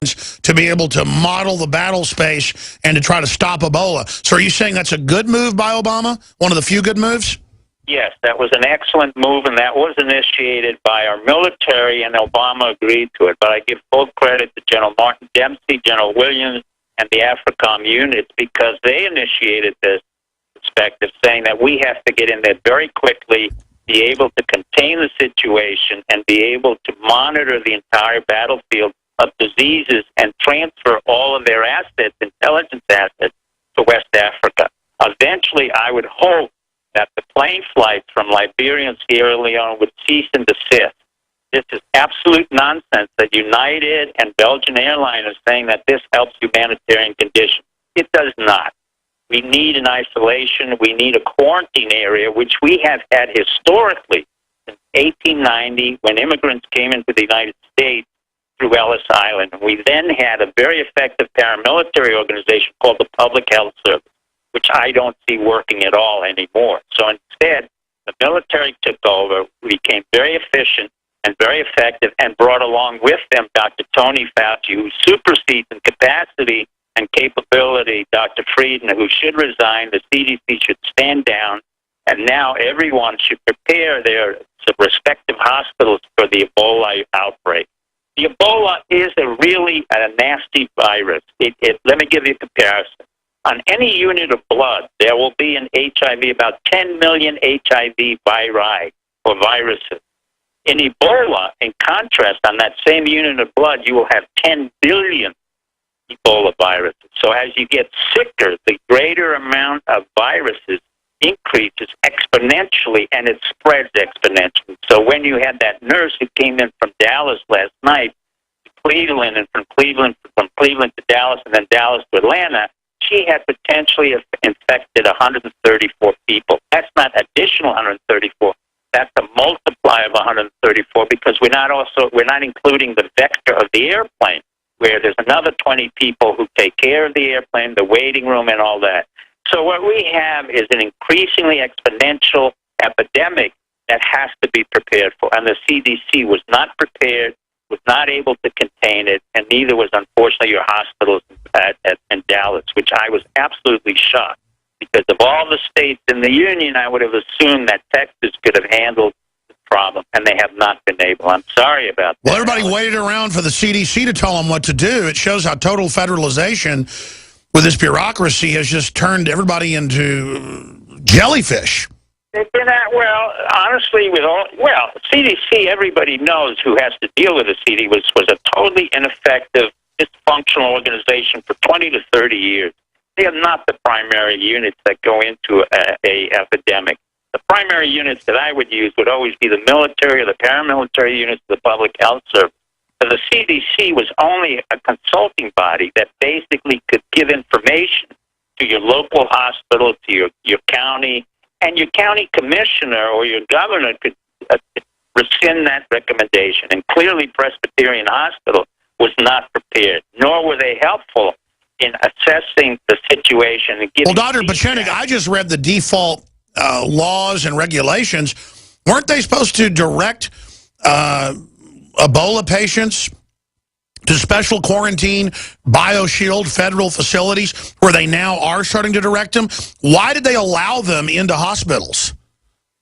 to be able to model the battle space and to try to stop Ebola. So are you saying that's a good move by Obama? One of the few good moves? Yes, that was an excellent move, and that was initiated by our military, and Obama agreed to it. But I give full credit to General Martin Dempsey, General Williams, and the AFRICOM units because they initiated this perspective, saying that we have to get in there very quickly, be able to contain the situation, and be able to monitor the entire battlefield of diseases and transfer all of their assets, intelligence assets, to West Africa. Eventually, I would hope that the plane flights from Liberia and Sierra Leone would cease and desist. This is absolute nonsense that United and Belgian Airlines are saying that this helps humanitarian conditions. It does not. We need an isolation. We need a quarantine area, which we have had historically since 1890 when immigrants came into the United States through Ellis Island. We then had a very effective paramilitary organization called the Public Health Service, which I don't see working at all anymore. So instead, the military took over, became very efficient and very effective, and brought along with them Dr. Tony Fauci, who supersedes in capacity and capability Dr. Frieden, who should resign. The CDC should stand down, and now everyone should prepare their respective hospitals for the Ebola outbreak. The Ebola is a nasty virus. Let me give you a comparison. On any unit of blood, there will be an HIV, about 10 million HIV viri or viruses. In Ebola, in contrast, on that same unit of blood, you will have 10 billion Ebola viruses. So as you get sicker, the greater amount of viruses increases exponentially, and it spreads exponentially. So when you had that nurse who came in from Dallas last night to Cleveland, and from Cleveland to Dallas, and then Dallas to Atlanta, she had potentially infected 134 people. That's not additional 134. That's a multiply of 134 because we're not including the vector of the airplane, where there's another 20 people who take care of the airplane, the waiting room, and all that. So what we have is an increasingly exponential epidemic that has to be prepared for. And the CDC was not prepared, was not able to contain it, and neither was, unfortunately, your hospitals in Dallas, which I was absolutely shocked. Because of all the states in the union, I would have assumed that Texas could have handled the problem, and they have not been able. I'm sorry about that. Well, everybody waited around for the CDC to tell them what to do. It shows how total federalization with this bureaucracy has just turned everybody into jellyfish. They've been honestly, CDC, everybody knows who has to deal with the CDC was a totally ineffective, dysfunctional organization for 20 to 30 years. They are not the primary units that go into a epidemic. The primary units that I would use would always be the military or the paramilitary units of the public health service. So the CDC was only a consulting body that basically could give information to your local hospital, to your county, and your county commissioner or your governor could rescind that recommendation. And clearly Presbyterian Hospital was not prepared, nor were they helpful in assessing the situation. And giving Dr. Pieczenik, I just read the default laws and regulations. Weren't they supposed to direct Ebola patients to special quarantine, BioShield federal facilities where they now are starting to direct them? Why did they allow them into hospitals?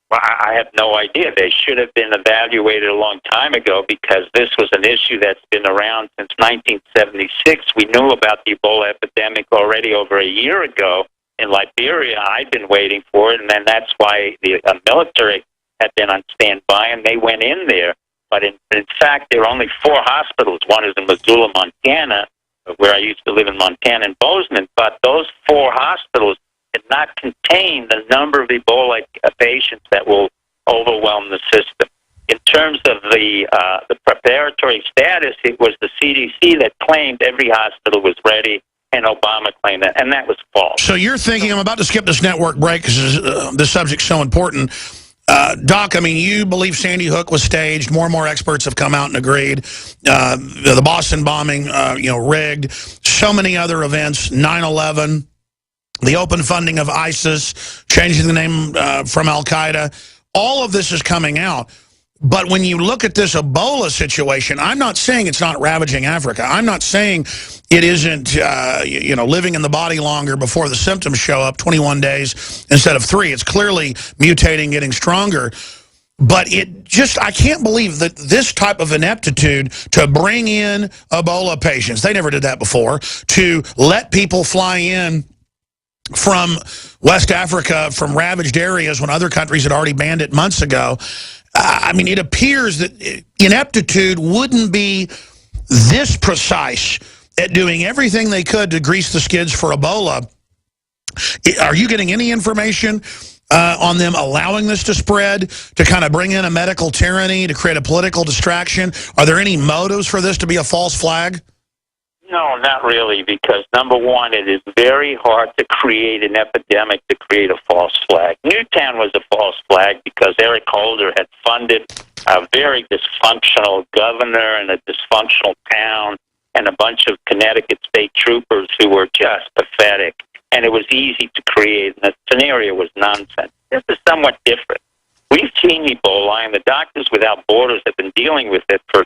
Well, I have no idea. They should have been evaluated a long time ago because this was an issue that's been around since 1976. We knew about the Ebola epidemic already over a year ago in Liberia. I'd been waiting for it, and then that's why the military had been on standby, and they went in there. But in fact, there are only 4 hospitals. One is in Missoula, Montana, where I used to live in Montana and Bozeman. But those 4 hospitals did not contain the number of Ebola patients that will overwhelm the system. In terms of the preparatory status, it was the CDC that claimed every hospital was ready, and Obama claimed that, and that was false. So you're thinking, I'm about to skip this network break because this subject's so important. Doc, I mean, you believe Sandy Hook was staged. More and more experts have come out and agreed. The Boston bombing, rigged. So many other events, 9/11, the open funding of ISIS, changing the name from Al-Qaeda. All of this is coming out. But when you look at this Ebola situation, I'm not saying it's not ravaging Africa. I'm not saying it isn't, living in the body longer before the symptoms show up, 21 days instead of 3. It's clearly mutating, getting stronger. But I can't believe that this type of ineptitude to bring in Ebola patients, they never did that before, to let people fly in from West Africa, from ravaged areas when other countries had already banned it months ago. I mean, it appears that ineptitude wouldn't be this precise at doing everything they could to grease the skids for Ebola. Are you getting any information on them allowing this to spread, to kind of bring in a medical tyranny, to create a political distraction? Are there any motives for this to be a false flag? No, not really, because number one, it is very hard to create an epidemic to create a false flag. Newtown was a false flag because Eric Holder had funded a very dysfunctional governor and a dysfunctional town and a bunch of Connecticut state troopers who were just pathetic. And it was easy to create, and the scenario was nonsense. This is somewhat different. We've seen Ebola, and the Doctors Without Borders have been dealing with it for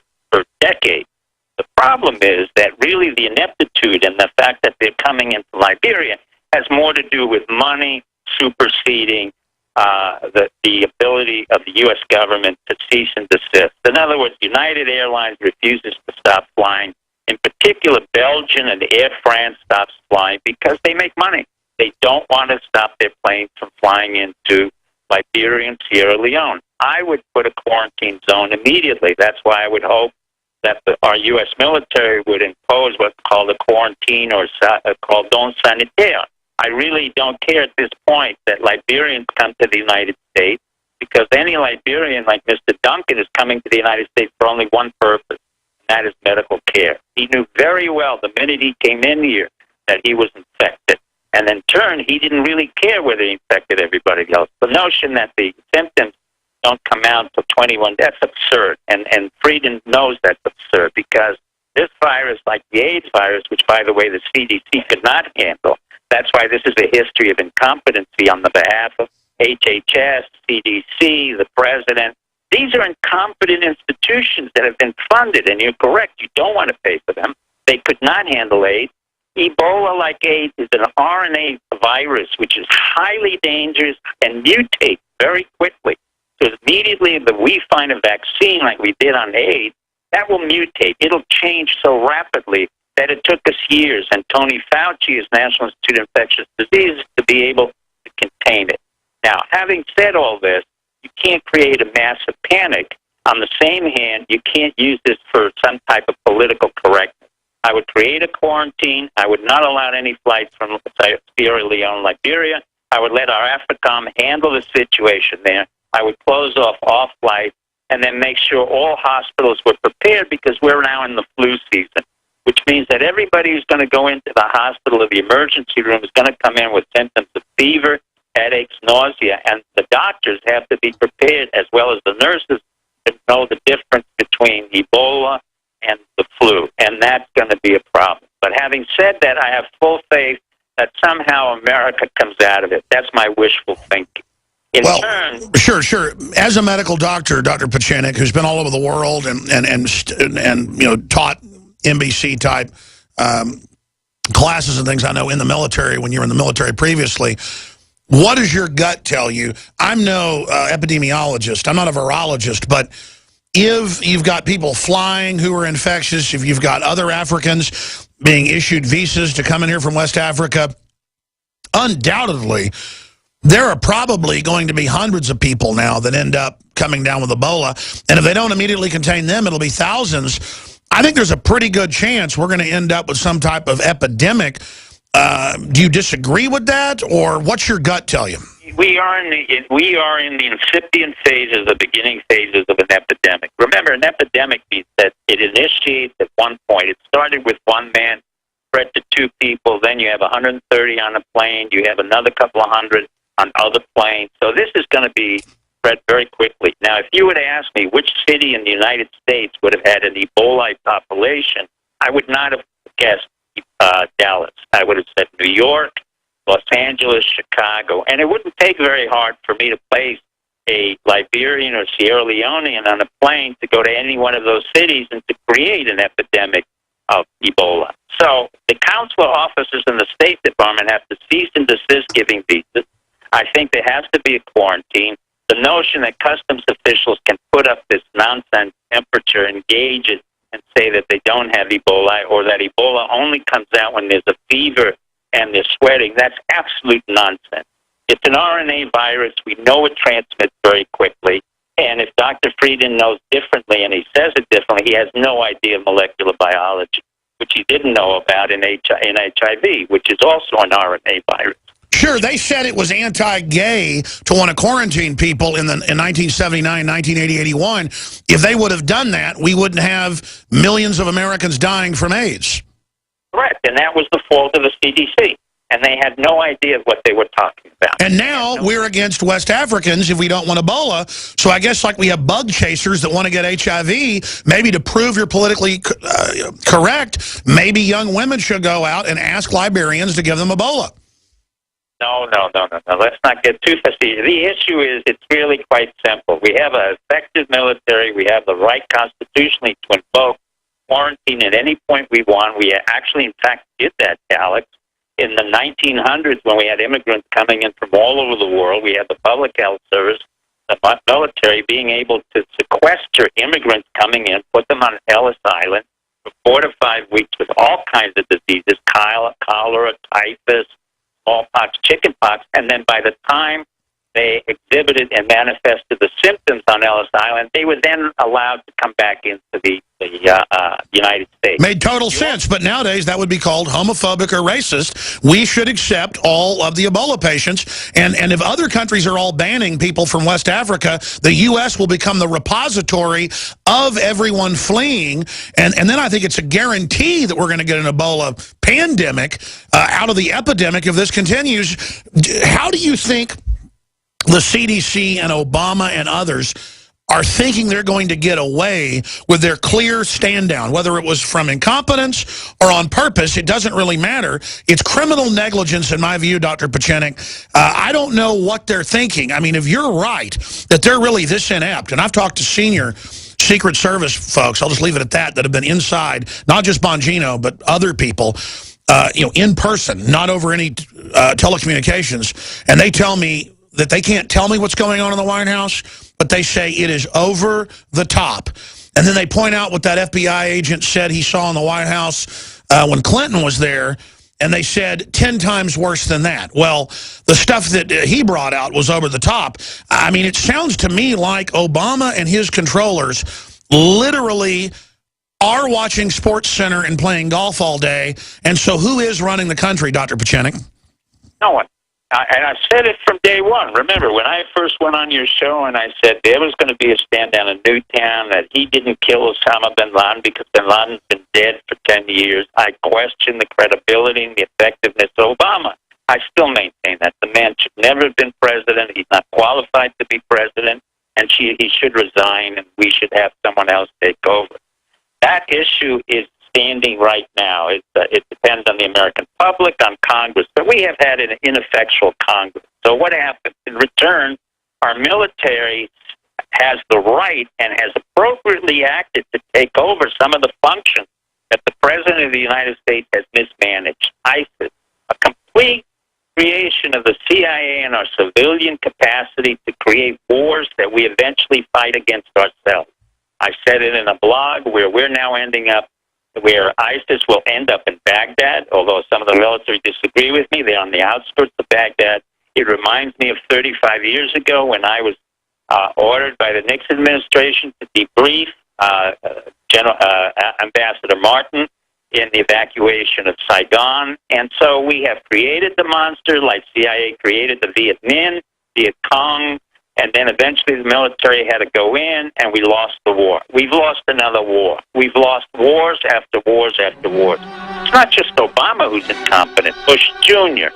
decades. The problem is that really the ineptitude and the fact that they're coming into Liberia has more to do with money superseding the ability of the U.S. government to cease and desist. In other words, United Airlines refuses to stop flying. In particular, Belgian and Air France stops flying because they make money. They don't want to stop their planes from flying into Liberia and Sierra Leone. I would put a quarantine zone immediately. That's why I would hope that our U.S. military would impose what's called a quarantine or cordon sanitaire. I really don't care at this point that Liberians come to the United States, because any Liberian like Mr. Duncan is coming to the United States for only one purpose, and that is medical care. He knew very well the minute he came in here that he was infected. And in turn, he didn't really care whether he infected everybody else. The notion that the symptoms don't come out until 21, that's absurd. And Frieden knows that's absurd, because this virus, like the AIDS virus, which, by the way, the CDC could not handle, that's why this is a history of incompetency on the behalf of HHS, CDC, the president. These are incompetent institutions that have been funded, and you're correct, you don't want to pay for them. They could not handle AIDS. Ebola, like AIDS, is an RNA virus which is highly dangerous and mutates very quickly. So immediately that we find a vaccine like we did on AIDS, that will mutate. It'll change so rapidly that it took us years, and Tony Fauci, as National Institute of Infectious Diseases, to be able to contain it. Now, having said all this, you can't create a massive panic. On the same hand, you can't use this for some type of political correctness. I would create a quarantine. I would not allow any flights from Sierra Leone, Liberia. I would let our AFRICOM handle the situation there. I would close off all flights and then make sure all hospitals were prepared, because we're now in the flu season, which means that everybody who's going to go into the hospital or the emergency room is going to come in with symptoms of fever, headaches, nausea, and the doctors have to be prepared, as well as the nurses, to know the difference between Ebola and the flu, and that's going to be a problem. But having said that, I have full faith that somehow America comes out of it. That's my wishful thinking. Sure. As a medical doctor, Dr. Pieczenik, who's been all over the world and taught NBC type classes and things, I know in the military, when you were in the military previously, what does your gut tell you? I'm no epidemiologist. I'm not a virologist, but if you've got people flying who are infectious, if you've got other Africans being issued visas to come in here from West Africa, undoubtedly, there are probably going to be hundreds of people now that end up coming down with Ebola. And if they don't immediately contain them, it'll be thousands. I think there's a pretty good chance we're going to end up with some type of epidemic. Do you disagree with that, or what's your gut tell you? We are in the incipient phases, the beginning phases of an epidemic. Remember, an epidemic means that it initiates at one point. It started with one man, spread to 2 people, then you have 130 on a plane, you have another couple of hundred on other planes. So this is going to be spread very quickly. Now, if you would ask me which city in the United States would have had an Ebola population, I would not have guessed Dallas. I would have said New York, Los Angeles, Chicago. And it wouldn't take very hard for me to place a Liberian or Sierra Leonean on a plane to go to any one of those cities and to create an epidemic of Ebola. So the consular officers in the State Department have to cease and desist giving visas. I think there has to be a quarantine. The notion that customs officials can put up this nonsense temperature, engage it, and say that they don't have Ebola, or that Ebola only comes out when there's a fever and they're sweating, that's absolute nonsense. It's an RNA virus. We know it transmits very quickly. And if Dr. Frieden knows differently, and he says it differently, he has no idea of molecular biology, which he didn't know about in HIV, which is also an RNA virus. Sure, they said it was anti-gay to want to quarantine people in 1979, 1980, 81. If they would have done that, we wouldn't have millions of Americans dying from AIDS. Correct, and that was the fault of the CDC. And they had no idea what they were talking about. And now we're against West Africans if we don't want Ebola. So I guess like we have bug chasers that want to get HIV, maybe to prove you're politically correct, maybe young women should go out and ask Liberians to give them Ebola. No. Let's not get too facetious. The issue is it's really quite simple. We have an effective military. We have the right constitutionally to invoke quarantine at any point we want. We actually, in fact, did that, Alex. In the 1900s, when we had immigrants coming in from all over the world, we had the public health service, the military being able to sequester immigrants coming in, put them on Ellis Island for 4 to 5 weeks with all kinds of diseases, cholera, typhus, smallpox, chickenpox, and then by the time they exhibited and manifested the symptoms on Ellis Island, they were then allowed to come back into the United States. Made total sense, but nowadays that would be called homophobic or racist. We should accept all of the Ebola patients, and if other countries are all banning people from West Africa, the U.S. will become the repository of everyone fleeing, and then I think it's a guarantee that we're going to get an Ebola pandemic out of the epidemic if this continues. How do you think the CDC and Obama and others are thinking they're going to get away with their clear stand down, whether it was from incompetence or on purpose? It doesn't really matter. It's criminal negligence, in my view, Dr. Pieczenik. I don't know what they're thinking. I mean, if you're right that they're really this inept, and I've talked to senior Secret Service folks, I'll just leave it at that have been inside, not just Bongino, but other people, in person, not over any telecommunications, and they tell me that they can't tell me what's going on in the White House, but they say it is over the top. And then they point out what that FBI agent said he saw in the White House when Clinton was there, and they said 10 times worse than that. Well, the stuff that he brought out was over the top. I mean, it sounds to me like Obama and his controllers literally are watching Sports Center and playing golf all day. And so who is running the country, Dr. Pieczenik? No one. And I've said it from day one. Remember, when I first went on your show and I said there was going to be a stand down in Newtown, that he didn't kill Osama bin Laden because bin Laden's been dead for 10 years, I questioned the credibility and the effectiveness of Obama. I still maintain that. The man should never have been president. He's not qualified to be president, and he should resign, and we should have someone else take over. That issue is standing right now. It depends on the American public, on Congress, but we have had an ineffectual Congress. So what happens? In return, our military has the right and has appropriately acted to take over some of the functions that the President of the United States has mismanaged. ISIS, a complete creation of the CIA in our civilian capacity to create wars that we eventually fight against ourselves. I said it in a blog where we're now ending up where ISIS will end up in Baghdad, although some of the military disagree with me. They're on the outskirts of Baghdad. It reminds me of 35 years ago when I was ordered by the Nixon administration to debrief Ambassador Martin in the evacuation of Saigon. And so we have created the monster like CIA created the Viet Minh, Viet Cong, and then eventually the military had to go in, and we lost the war. We've lost another war. We've lost wars after wars after wars. It's not just Obama who's incompetent. Bush Jr.,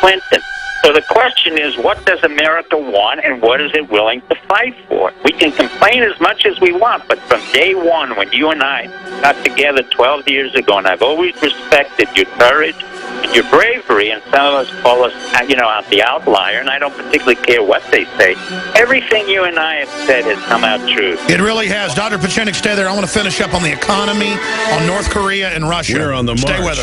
Clinton. So the question is, what does America want, and what is it willing to fight for? We can complain as much as we want, but from day one, when you and I got together 12 years ago, and I've always respected your courage and your bravery, and some of us call us, the outlier, and I don't particularly care what they say. Everything you and I have said has come out true. It really has. Dr. Pieczenik, stay there. I want to finish up on the economy, on North Korea and Russia. We're on the Stay march. with us.